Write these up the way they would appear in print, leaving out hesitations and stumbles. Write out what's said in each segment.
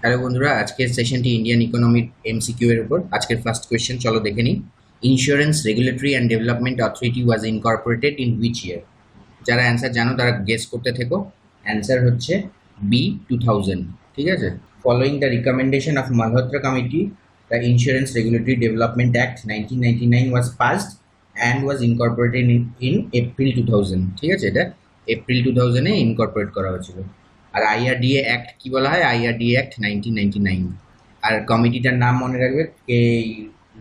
Hello বন্ধুরা, আজকের সেশনটি Indian ইকোনমির MCQ এর উপর। আজকের ফার্স্ট কোয়েশ্চেন চলো দেখে নিই। Insurance regulatory and development authority was Incorporated in which ইয়ার? যারা অ্যান্সার জানো তারা গেস করতে থেকো। অ্যান্সার হচ্ছে বি 2000। ঠিক আছে। Following the recommendation of Malhotra committee, the insurance regulatory development act 1999 was passed and was Incorporated in April 2000। ঠিক আছে, এটা এপ্রিল 2000-এ ইনকর্পোরেট করা হয়েছিল। আর IRDA অ্যাক্ট কি বলা হয়? IRDA act 1999। আর কমিটিটার নাম মনে রাখবে, কে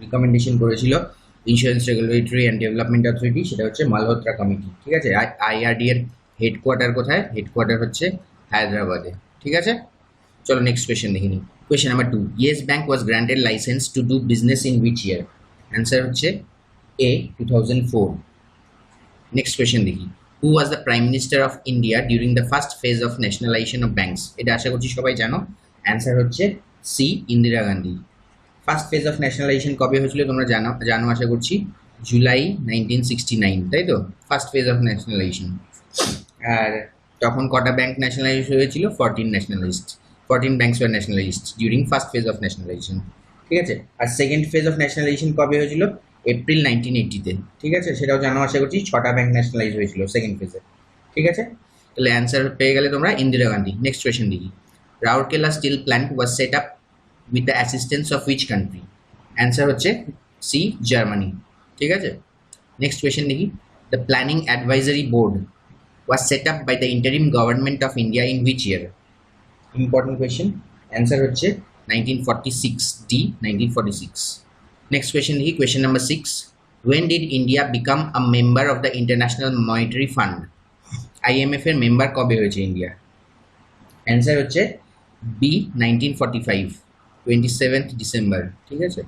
রিকমেন্ডেশন করেছিল insurance regulatory and development authority, সেটা হচ্ছে মালহোত্রা কমিটি। ঠিক আছে। IRDA এর হেডকোয়ার্টার কোথায়? হেডকোয়ার্টার হচ্ছে হায়দ্রাবাদে। ঠিক আছে, চলো নেক্সট কোয়েশ্চেন দেখে নিই। Question number 2, yes bank was granted licence to do business in which year? Answer হচ্ছে A 2004। নেক্সট কোয়েশ্চেন দেখি। Who was the Prime Minister of India during the first phase of nationalization of banks? এটা আশা করছি সবাই জানো। Answer হচ্ছে C Indira Gandhi. First phase of nationalisation কবে হয়েছিল তোমরা জানো আশা করছি, জুলাই 1969, তাই তো? First phase of nationalization. আর তখন কটা ব্যাংক ন্যাশনালাইজ হয়েছিল? 14 banks were nationalized during first phase of nationalization. ঠিক আছে। আর সেকেন্ড ফেজ অফ ন্যাশনালাইজেশন কবে হয়েছিল? এপ্রিল 1980-তে। ঠিক আছে, সেটাও জানো আশা করছি। 6টা ব্যাংক ন্যাশনালাইজ হয়েছিল সেকেন্ড ফেজে। ঠিক আছে, তাহলে অ্যান্সার পেয়ে গেলে তোমরা ইন্দিরা গান্ধী। নেক্সট কোয়েশ্চেন দেখি। Rourkela steel plant was set up with the assistance of which country? Answer হচ্ছে সি জার্মানি। ঠিক আছে। নেক্সট কোয়েশ্চেন দেখি। The planning advisory board was set up by the interim government of India in which year? Important question. Answer হচ্ছে 1946, D 1946। Next question দেখি, question number 6. When did India become a member of the International Monetary Fund? IMF এর member কবে হয়েছে India? Answer হচ্ছে B 1945, 27th ডিসেম্বর। ঠিক আছে,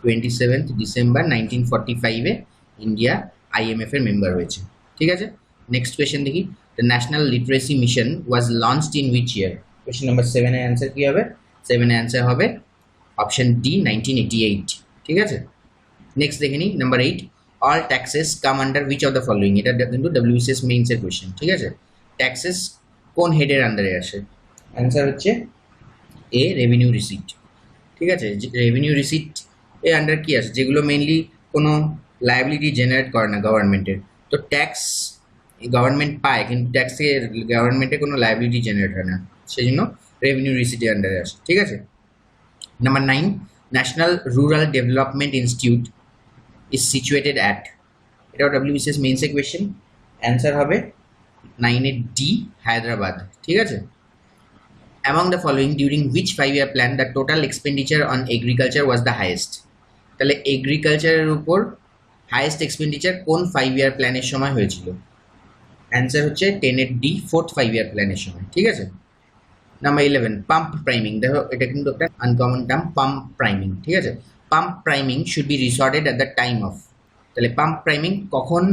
27th ডিসেম্বর 1945-এ ইন্ডিয়া IMF এর মেম্বার হয়েছে। ঠিক আছে। নেক্সট কোয়েশ্চেন দেখি। The national literacy mission was launched in which year? Question number 7-এর অ্যান্সার কি হবে? 7-এর অ্যান্সার হবে অপশন ডি 1988। ঠিক আছে। নেক্সট দেখে নিই, number 8, all taxes come under which of the following? এটা কিন্তু WBCS মেইনস এর কোয়েশ্চেন। ঠিক আছে। ট্যাক্সেস কোন হেডের আন্ডারে আসে? অ্যান্সার হচ্ছে এ রেভিনিউ রিসিট। ঠিক আছে, রেভিনিউ রিসিট এর আন্ডার কি আছে? যেগুলো মেইনলি কোনো লায়াবিলিটি জেনারেট করে না গভর্নমেন্টের। তো ট্যাক্স গভর্নমেন্ট পায়, কিন্তু ট্যাক্সে গভর্নমেন্টের কোনো লায়াবিলিটি জেনারেট হয় না, সেই জন্য রেভিনিউ রিসিটের আন্ডারে আসে। ঠিক আছে। Number 9, national rural development institute is situated at? এটাও WBCS মেইনসের কোয়েশ্চেন। অ্যান্সার হবে 9-এর ডি হায়দ্রাবাদ। ঠিক আছে। Among the following during which 5-year plan the total expenditure on agriculture was the highest? তাহলে এগ্রিকালচারের উপর হাইয়েস্ট এক্সপেন্ডিচার কোন 5-year প্ল্যানের সময় হয়েছিল? অ্যান্সার হচ্ছে 10-এর ডি 4th 5-year প্ল্যানের সময়। ঠিক আছে। Number 11, pump priming. দেখো এটা কিন্তু একটা আনকমন টার্ম, পাম্প প্রাইমিং। ঠিক আছে। Pump priming should be resorted at the time of? তাহলে পাম্প প্রাইমিং কখন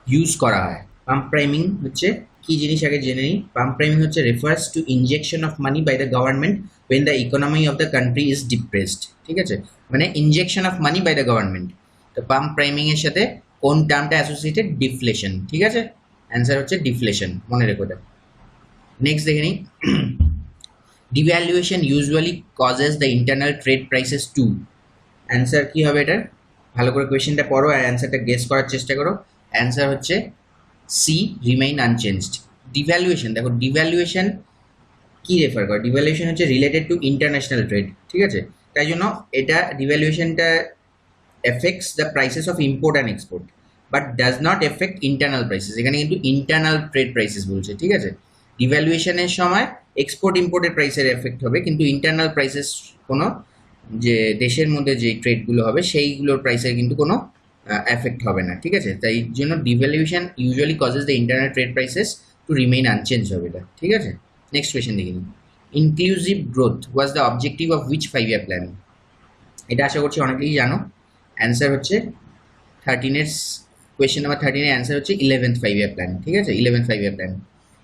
ইউজ করা হয়? পাম্প প্রাইমিং হচ্ছে কি জিনিস আগে জেনে নিই। পাম্প প্রাইমিং হচ্ছে refers to injection of money by the government when the economy of the country is depressed. ঠিক আছে, মানে injection of money by the government. তো পাম্প প্রাইমিং এর সাথে কোন টার্মটা অ্যাসোসিয়েটেড? ডিফ্লেশন। ঠিক আছে, অ্যান্সার হচ্ছে ডিফ্লেশন, মনে রেখো এটা। নেক্সট দেখে নিই। Devaluation usually causes the internal trade prices to? Answer কি হবে এটার? ভালো করে কোয়েশ্চেনটা পড়ো আর অ্যান্সারটা গেস করার চেষ্টা করো। অ্যান্সার হচ্ছে সি রিমেইন আনচেঞ্জড। ডিভ্যালুয়েশন, দেখো ডিভ্যালুয়েশন কি রেফার করে? ডিভ্যালুয়েশন হচ্ছে রিলেটেড টু ইন্টারন্যাশনাল ট্রেড। ঠিক আছে, তাই জন্য এটা ডিভ্যালুয়েশনটা effects the prices of import and export but does not effect internal prices. এখানে কিন্তু ইন্টারনাল ট্রেড প্রাইসেস বলছে। ঠিক আছে, ডিভ্যালুয়েশনের সময় এক্সপোর্ট ইম্পোর্টের প্রাইসের এফেক্ট হবে, কিন্তু ইন্টারনাল প্রাইসেস কোনো যে দেশের মধ্যে যে ট্রেডগুলো হবে সেইগুলোর প্রাইসের কিন্তু কোনো এফেক্ট হবে না। ঠিক আছে, তাই জন্য devaluation usually causes the internal trade prices to remain unchange হবে এটা। ঠিক আছে। নেক্সট কোয়েশ্চেন দেখে নিই। Inclusive growth was the objective of which 5-year plan? এটা আশা করছি অনেকেই জানো। অ্যান্সার হচ্ছে 13-এর কোয়েশ্চেন নাম্বার 13-এর অ্যান্সার হচ্ছে 11th 5-year প্ল্যান। ঠিক আছে, 11th 5-year প্ল্যান।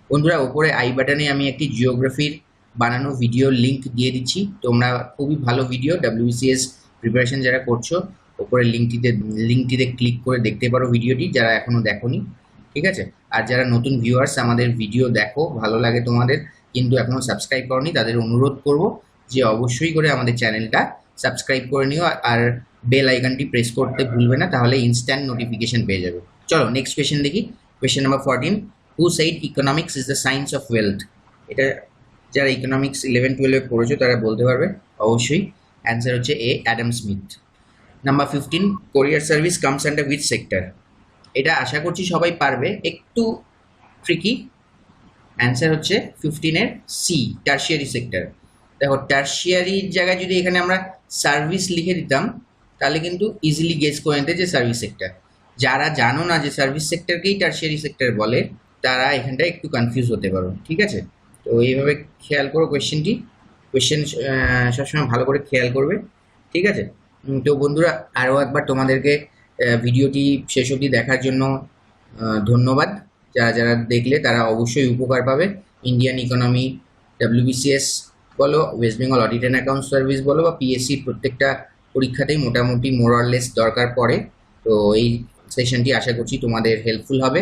বন্ধুরা, ওপরে আই বাটনে আমি একটি জিওগ্রাফির বানানো ভিডিও লিঙ্ক দিয়ে দিচ্ছি। তোমরা খুবই ভালো ভিডিও, WBCS প্রিপারেশন যারা করছো ওপরে লিঙ্কটিতে ক্লিক করে দেখতে পারো ভিডিওটি, যারা এখনও দেখোনি। ঠিক আছে। আর যারা নতুন ভিউয়ার্স আমাদের ভিডিও দেখো, ভালো লাগে তোমাদের, কিন্তু এখনও সাবস্ক্রাইব করনি, তাদের অনুরোধ করব যে অবশ্যই করে আমাদের চ্যানেলটা সাবস্ক্রাইব করে নিও, আর বেল আইকনটি প্রেস করতে ভুলবে না, তাহলে ইনস্ট্যান্ট নোটিফিকেশন পেয়ে যাবে। চলো নেক্সট কোয়েশ্চেন দেখি। Question number 14, who said economics is the science of wealth? এটা যারা ইকোনমিক্স 11-12 পড়েছো তারা বলতে পারবে অবশ্যই। অ্যান্সার হচ্ছে এ, অ্যাডাম স্মিথ। নাম্বার 15, কোরিয়ার service comes under which sector? এটা আশা করছি সবাই পারবে, একটু ট্রিকি। অ্যান্সার হচ্ছে 15-এর সি, টার্সিয়ারি সেক্টর। দেখো টার্সিয়ারির জায়গায় যদি এখানে আমরা সার্ভিস লিখে দিতাম তাহলে কিন্তু ইজিলি গেস করে নিতে যে সার্ভিস সেক্টর। যারা জানো না যে সার্ভিস সেক্টরকেই টার্সিয়ারি সেক্টর বলে, তারা এখানটায় একটু কনফিউজ হতে পারো, ঠিক আছে? তো এইভাবে খেয়াল করো কোয়েশ্চেন সবসময় ভালো করে খেয়াল করবে, ঠিক আছে? তো বন্ধুরা, আরও একবার তোমাদেরকে ভিডিওটি শেষ অবধি দেখার জন্য ধন্যবাদ। যারা যারা দেখলে তারা অবশ্যই উপকার পাবে। ইন্ডিয়ান ইকোনমি, WBCS বলো, West Bengal audit and account service বলো, বা পিএসসির প্রত্যেকটা পরীক্ষাতেই মোটামুটি মোরলেস দরকার পড়ে। তো এই সেশনটি আশা করছি তোমাদের হেল্পফুল হবে।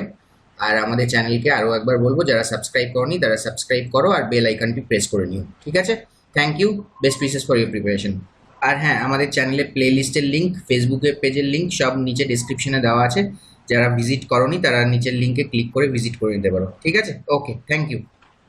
আর আমাদের চ্যানেলকে আরও একবার বলবো, যারা সাবস্ক্রাইব করনি তারা সাবস্ক্রাইব করো আর বেল আইকনটি প্রেস করে নিও, ঠিক আছে? Thank you, best wishes for your preparation. আর হ্যাঁ, আমাদের চ্যানেলের প্লে লিস্টের লিঙ্ক, ফেসবুকের পেজের লিঙ্ক সব নিচে ডিসক্রিপশনে দেওয়া আছে। যারা ভিজিট করনি তারা নিচের লিঙ্কে ক্লিক করে ভিজিট করে নিতে পারো, ঠিক আছে? ওকে, থ্যাংক ইউ।